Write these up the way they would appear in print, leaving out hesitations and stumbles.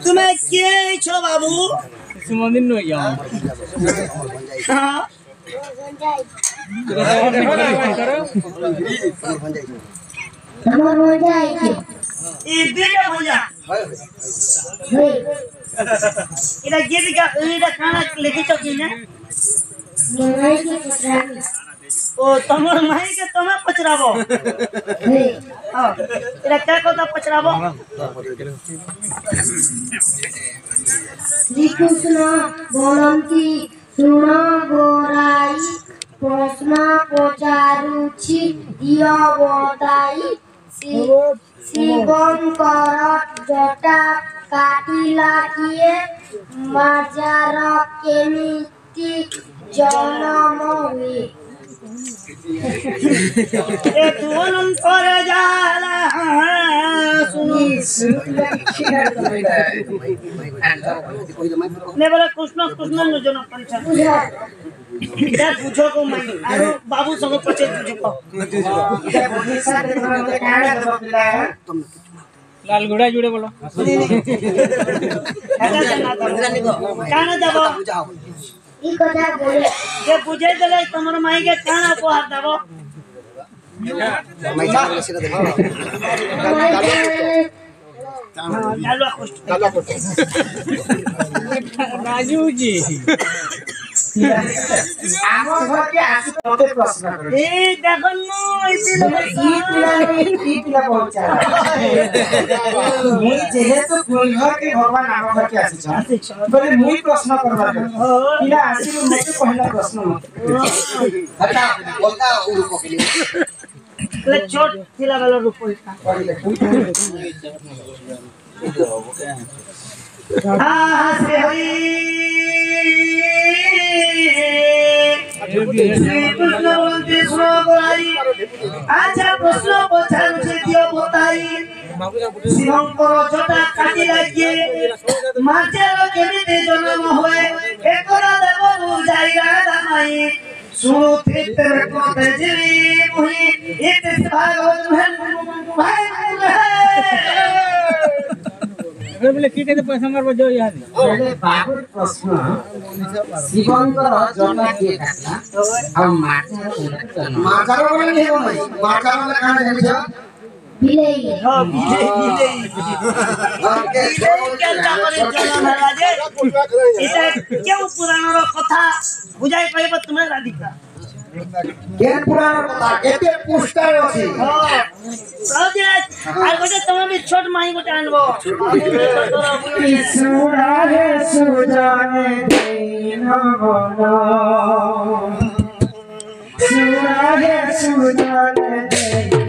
तुम्हें के छो बाबू सुमंदिन नो या हां हमर हो जाए के ई दिया भैया इधर गीत का इधर खाना लेके चकी ने नहीं के पत्रानी ओ तमर माई के तमे पचराबो हां इधर क्या को पचराबो श्री कृष्ण बोलंती सुना गोराई प्रश्न पचारुछि दियो बताई शिवंकर जटा काटिला किए माजार केमिति जन्म हुए ए तुवन करे जाला ने बोले कृष्ण कृष्ण न जन परिचय क्या पूछो को मैं आरो बाबू संग पचे पूछो लाल घोड़ा जुड़े बोलो काना देबो ई कथा बोले जे बुझे देले तमर माई के काना उपहार देबो राजू जी আমার ঘরকে আসি তোতে প্রশ্ন করে ए দেখন ইতি ই পিলা পৌঁছা মুই যেহেতু কোন ঘরকে ভগবান আমার ঘরকে আসিছ বলে মুই প্রশ্ন করবার পিলা আসি মতে পহলা প্রশ্ন মতে हटा बोलता उड़ पकड़ी ले छोट थिला वाला रुपई का से हई कृष्ण बोलते सुनो बोलाई आजा प्रश्न पछारुछे दियो बताई शिवंकर जटा काटी लागे माचेर केमिते जन्म होए एकरा देव बुझाइगा दामाई सुनो फिर कोते जीवी मुहि इते भागवत भाई अगर बोले कीटे तो पैसा मारबो जो याद বলে বাবুর প্রশ্ন শিবঙ্কর জটা কে কাটলা আর মাচার বলে নেব নাই মাচার বলে কানে জানিছ बिलेई हां बिले ओके केनटा करे जन्म होला जे इटा केउ पुराणर कथा बुझाई कहब तुमे राधिका কেন পুরাণ কথা এতে পুষ্টার আছে हां राजे আর গোটে তুমি বি ছোট মাই গোটে আনবো সুরা হে সুজানে দিন বলো সুরা হে সুজানে দিন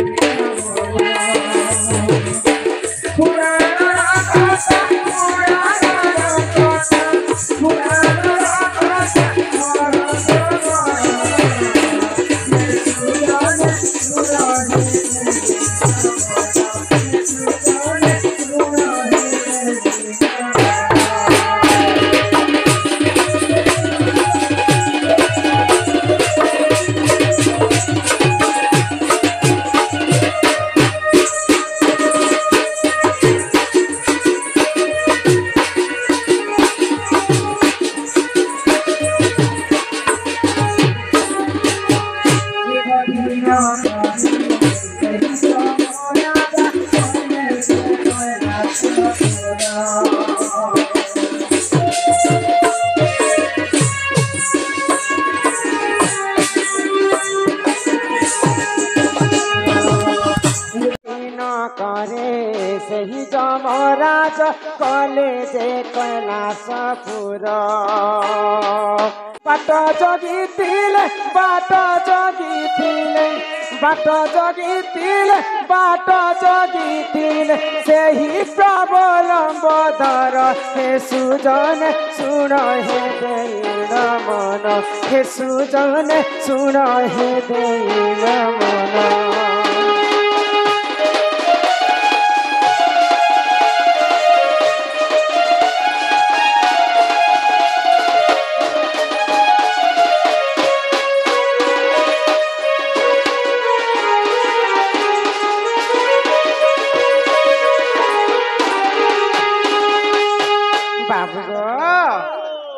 ସେହି ଯମରାଜ କଲେ ଯେ କୈଳାସପୁର ବାଟ ଜଗିଥିଲେ ବାଟ ଜଗିଥିଲେ ବାଟ ଜଗିଥିଲେ ବାଟ ଜଗିଥିଲେ ସେହି ପ୍ରବଲମ୍ବୋଦର ହେ ସୁଜନ ଶୁଣ ହେ ଦେଇନ ମନ ହେ ସୁଜନ ଶୁଣ ହେ ଦେଇନ ମନ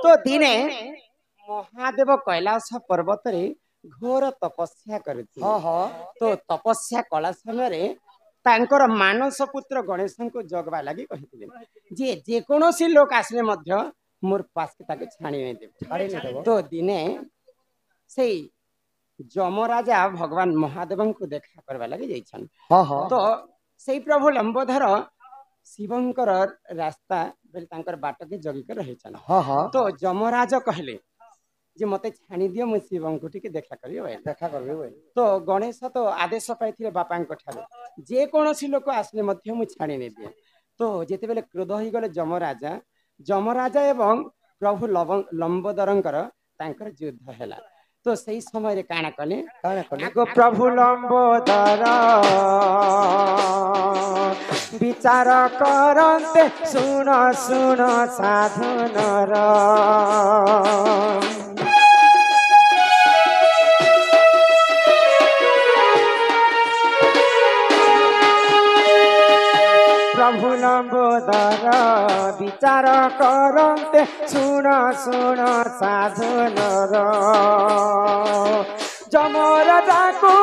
तो दिने महादेव कैलाश पर्वत रे घोर तपस्या करथि तो तपस्या कला समय तांकर मानस पुत्र गणेश को जगवा लगी कहिथिले जे कोनोसी लोक आसले मध्य मोर पास के ताके छाणी नै देब तो दिने से जमराजा भगवान महादेव को देखा करवा लगी जाइछन तो से प्रभु लंबोधर शिवंकर रास्ता बेले तांकर बाट के जगी कर रहिछन तो जमराज कहले जे मते छाणी दियो मु शिवंको टिके देखा करबे तो गणेश तो आदेश पाइथिले बापांको ठारे जे कोनोसी लोक आसले मध्य मु छाणी नै दिए तो जेते बेले क्रोध होई गले जमराजा एवं प्रभु लंबोदरंकर तांकर युद्ध हैला तो सही समय रे काना कले गो प्रभु लंबोदर विचार करन्ते सुन सुन साधु नर प्रभु लंबोदर विचार करन्ते सुन सुन साधु नर जमराजा को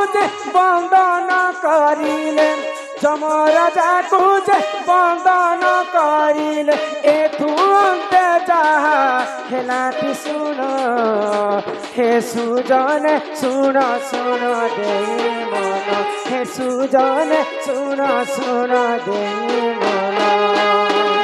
वंदन करिले जमराजा को वंदन करिले एथु अंते जहा हेलाटी सुन हे सुजन सुन सुन दे मन हे सुजन सुन सुन दे मन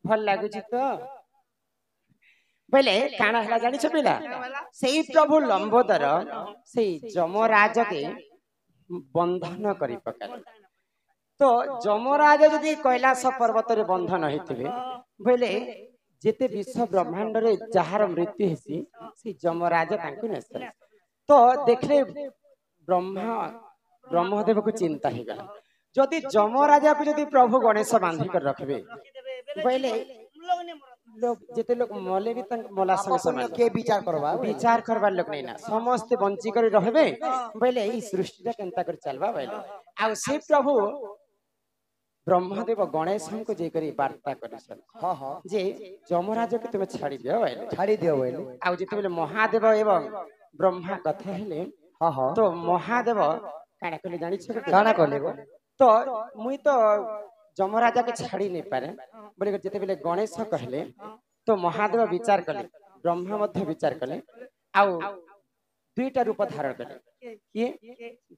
भल लगुच तो बोले काना हला जानी छ पिला सेही प्रभु लंबोदर सेही जमराज के बंधन करी पकाले तो जमराज यदि कैलाश पर्वत रे बंधन होइतिबे बोले जेते विश्व ब्रह्मांड रे जहार मृत्यु हेसी से जमराज तांको नेसले तो देखले ब्रह्मदेव को चिंता ही गला जदि जमराजा को जदि प्रभु गणेश बांधी कर रखबे पहले लोग जेते लोग मले भी तंग मला संग समान के विचार करबा लोग नै ना समस्त बंची कर रहबे पहले ई सृष्टि केनता कर चलबा पहले आ से प्रभु ब्रह्मदेव गणेश को जे करी वार्ता करछन जे जमराज के तुम छाड़ी दियो पहले आ जेते बेले महादेव एवं ब्रह्मा कथा हेले तो महादेव काना कले जानि छ काना कले तो मुई तो जमराजा के छाड़ी नहीं पारे बोले जेते बेले गणेश कहले तो महादेव विचार कले ब्रह्मा मध्य विचार कले आउ दुईटा रूप धारण कले किए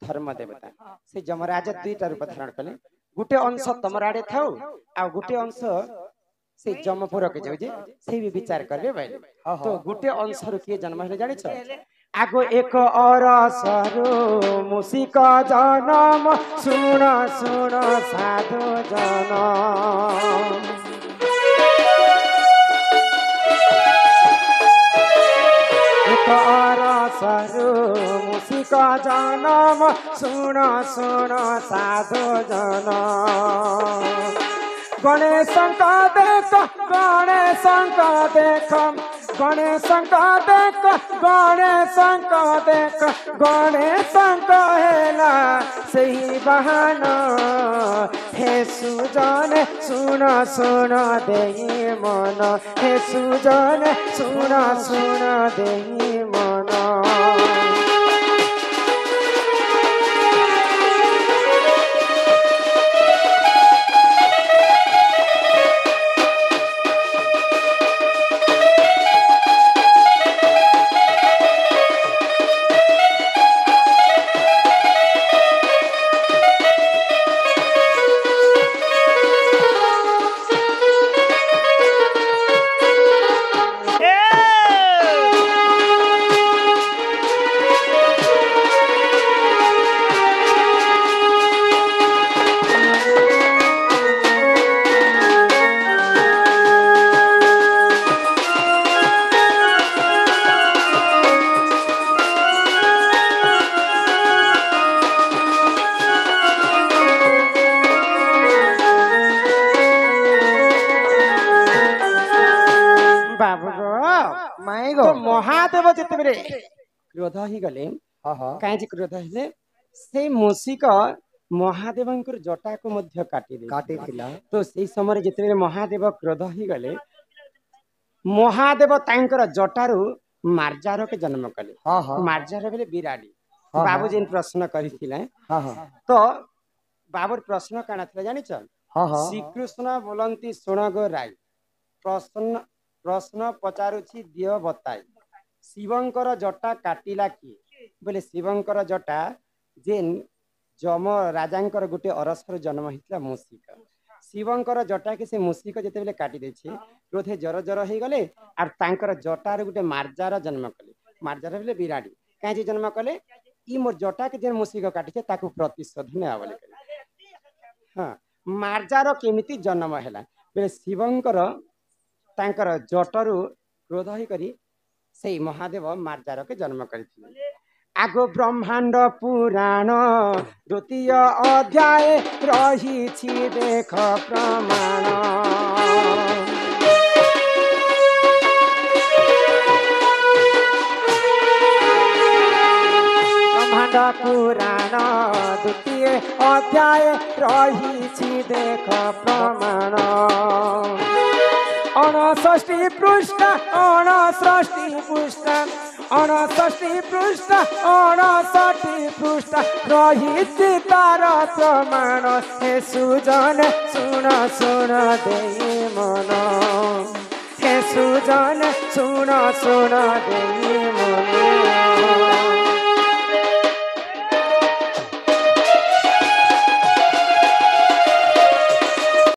धर्म देवता से जमराजा दुईटा रूप धारण कले गुटे अंश तमराडे थाउ आ गुटे अंश से जमपुर के जाउ जे से भी विचार करबे भाई तो गुटे अंश रु के जन्म हेले जानि छ आगो एक और सरो मुसिक जनम सुन सुन साधु जनम एक और सरो मुसिक जनम सुन सुन साधु जनम गणेश देख गणेश देख गणेश देख गणेश देख गणेश हेला सही बहाना हे सुजन सुन सुन देई मन हे सुजन सुन सुन देई मन महादेव जिते क्रोध ही गले कहीं क्रोध हेले से मूषिक महादेव जटा को काटी तो से समय जिते महादेव क्रोध ही गले महादेव तांकर जटारू मार्जार के जन्म कले मार्जार बेले बिराड़ी बाबू जी प्रश्न करथिले तो बाबूर प्रश्न काना थिला जानि छ श्रीकृष्ण बोलंती सुन गो राय प्रश्न प्रश्न पचारुछि दियो बताई शिवंकर जटा काटिला किए बोले शिवंकर जटा जेन जम राजांकर गोटे अरसर जन्म होता मूषिक शिवंकर जटा के से मूषिक जिते बेले काटी देछे क्रोधे जर जर हो गले आर तांकर जटार गोटे मार्जार जन्म कले मार्जार बेले बिराड़ी कहीं जन्म कले ई मोर जटा के जेन मूषिक काटी ताकू प्रतिशोध ने बोले हाँ मार्जार केमिति जन्म हैला बेले शिवंकर तांकर जटरू क्रोध ही करी से महादेव मार्जार के जन्म करथिले आगो ब्रह्मांड पुराण द्वितीय अध्याय रही देख प्रमाण ब्रह्मांड पुराण द्वितीय अध्याय रही देख प्रमाण 69 पृष्ठ 69 पृष्ठ 69 पृष्ठ 69 पृष्ठ रही तार प्रमाण हे सुजन सुन सुन देई मन हे सुजन सुन सुन देई मन